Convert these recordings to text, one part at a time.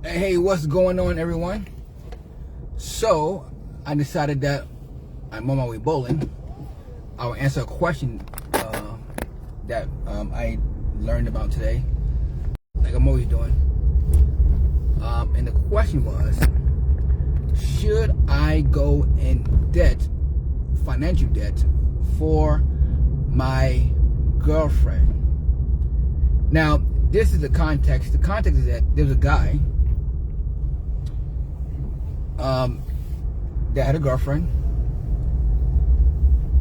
Hey, what's going on, everyone? So, I decided that I'm on my way bowling. I will answer a question that I learned about today, like I'm always doing. And the question was, should I go in debt, financial debt, for my girlfriend? Now, this is the context. The context is that there's a guy that had a girlfriend,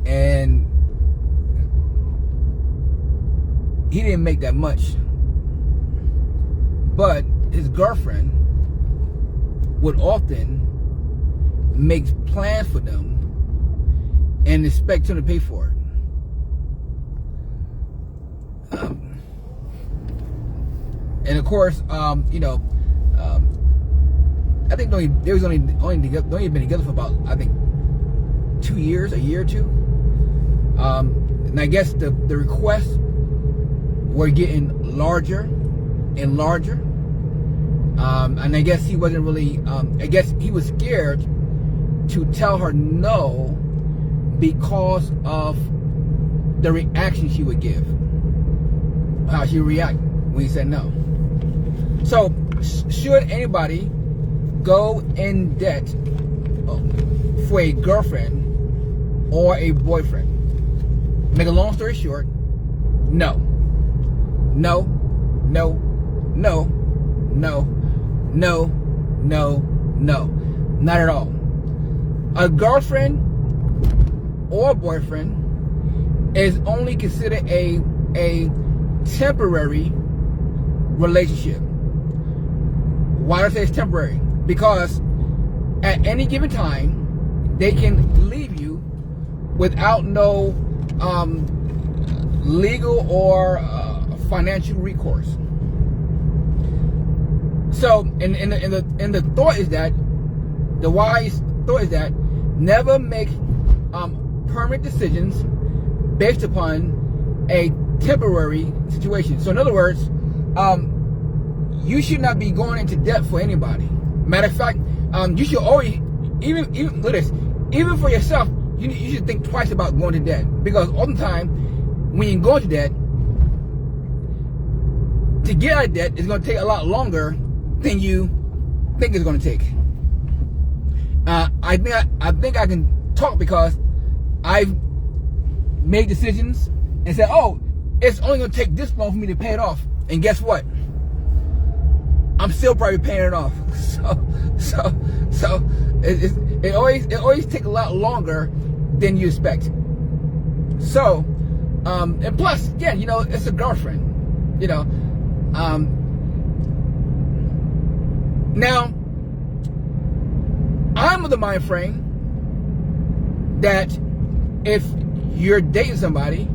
and he didn't make that much, but his girlfriend would often make plans for them and expect him to pay for it. And of course, I think they was only been together for about, I think, 2 years, a year or two. And I guess the requests were getting larger and larger. And I guess he wasn't really, I guess he was scared to tell her no because of the reaction she would give, how she would react when he said no. So, should anybody go in debt for a girlfriend or a boyfriend? Make a long story short, no. No, no, no, no, no, no, no. Not at all. A girlfriend or a boyfriend is only considered a temporary relationship. Why do I say it's temporary? Because at any given time, they can leave you without no legal or financial recourse. So, and the thought is that, the wise thought is that, never make permanent decisions based upon a temporary situation. So, in other words, you should not be going into debt for anybody. Matter of fact, you should always, even look at this, even for yourself, you should think twice about going to debt, because oftentimes when you go into debt, to get out of debt is going to take a lot longer than you think it's going to take. I think I can talk because I've made decisions and said, oh, it's only going to take this long for me to pay it off, and guess what? I'm still probably paying it off. So it always takes a lot longer than you expect. So, and plus, yeah, it's a girlfriend. Now, I'm of the mind frame that if you're dating somebody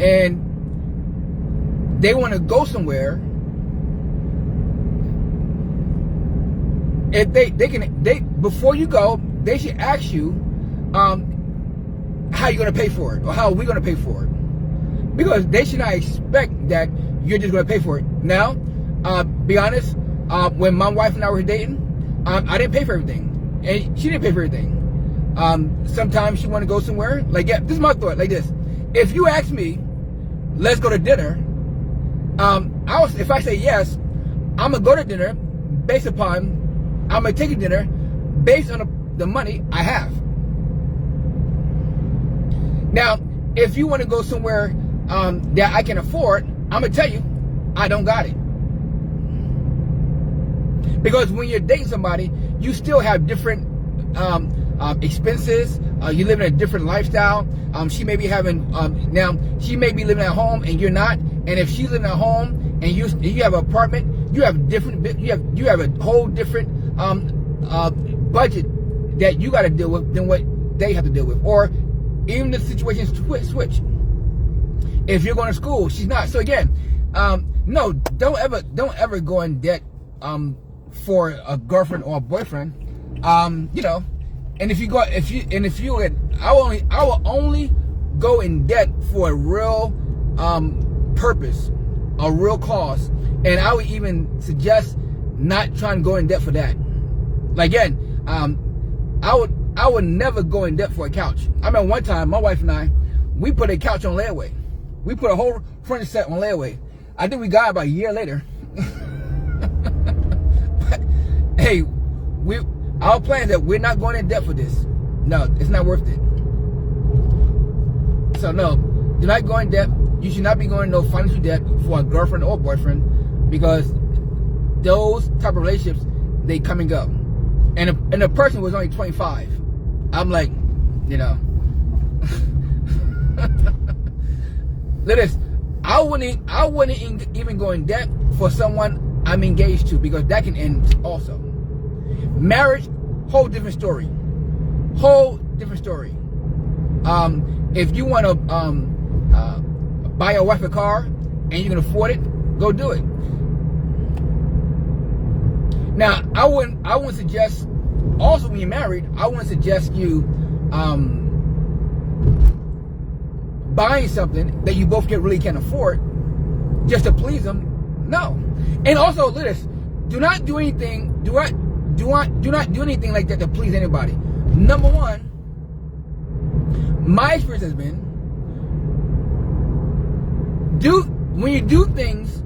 and they want to go somewhere, if they before you go, they should ask you how you're gonna pay for it, or how we're gonna pay for it, because they should not expect that you're just gonna pay for it. Now, be honest, when my wife and I were dating, I didn't pay for everything, and she didn't pay for everything. Sometimes she wanted to go somewhere. Like, yeah, this is my thought. Like this: if you ask me, let's go to dinner, if I say yes, I'm gonna go to dinner based upon, I'm going to take a dinner based on the money I have. Now, if you want to go somewhere that I can afford, I'm going to tell you, I don't got it. Because when you're dating somebody, you still have different expenses. You live in a different lifestyle. She may be having, now, she may be living at home and you're not. And if she's living at home and you have an apartment, you have a whole different budget that you got to deal with than what they have to deal with, or even the situations switch. If you're going to school, she's not. So again, no, don't ever go in debt for a girlfriend or a boyfriend. And if you I will only go in debt for a real purpose, a real cause, and I would even suggest not trying to go in debt for that. Like again, I would never go in debt for a couch. I remember one time, my wife and I, we put a couch on layaway. We put a whole furniture set on layaway. I think we got it about a year later. But hey, our plan is that we're not going in debt for this. No, it's not worth it. So no, do not go in debt. You should not be going no financial debt for a girlfriend or boyfriend, because those type of relationships, they come and go. And the person was only 25. I'm like, you know. Look at this. I wouldn't even go in debt for someone I'm engaged to, because that can end also. Marriage, whole different story. Whole different story. If you want to buy your wife a car and you can afford it, go do it. Now, I wouldn't suggest, also when you're married, I wouldn't suggest you buying something that you both really can't afford just to please them. No. And also, look at this. Do not do anything like that to please anybody. Number one, my experience has been, when you do things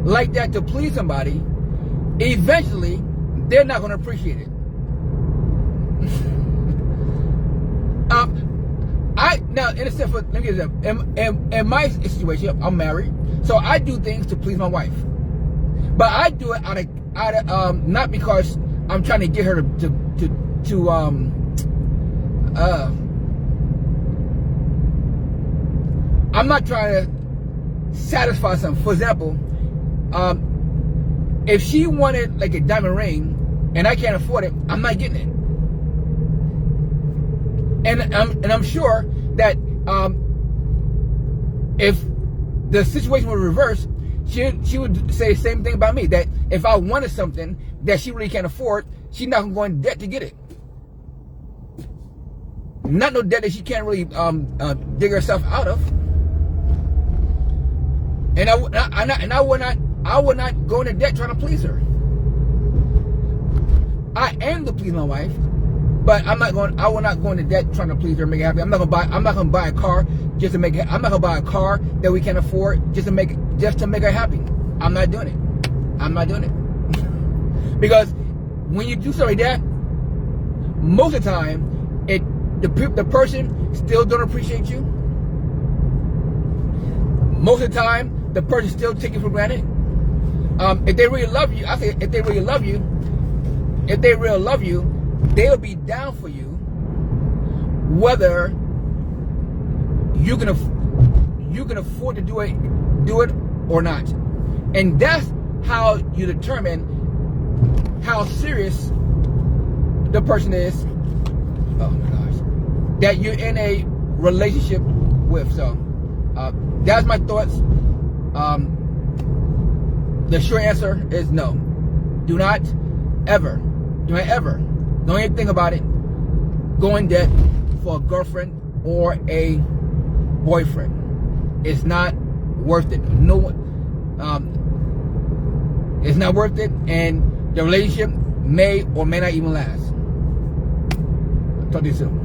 like that to please somebody, eventually they're not going to appreciate it. Now, in a sense, let me give you this. In my situation, I'm married, so I do things to please my wife, but I do it out of not because I'm trying to get her to I'm not trying to satisfy something. For example, if she wanted like a diamond ring and I can't afford it, I'm not getting it. And I'm sure that if the situation were reversed, she would say the same thing about me. That if I wanted something that she really can't afford, she's not gonna go in debt to get it. Not no debt that she can't really dig herself out of. And I would not go into debt trying to please her. I aim to please my wife, but I will not go into debt trying to please her, make her happy. I'm not gonna buy a car just to make it. I'm not gonna buy a car that we can't afford just to make her happy. I'm not doing it. I'm not doing it. Because when you do something like that, most of the time, the person still don't appreciate you. Most of the time, the person still take you for granted. If they really love you, I say if they really love you, they'll be down for you, whether you can afford to do it or not. And that's how you determine how serious the person is. Oh my gosh, that you're in a relationship with. So that's my thoughts. The short answer is no. Do not ever, don't even think about it, go in debt for a girlfriend or a boyfriend. It's not worth it. No one, it's not worth it, and the relationship may or may not even last. Talk to you soon.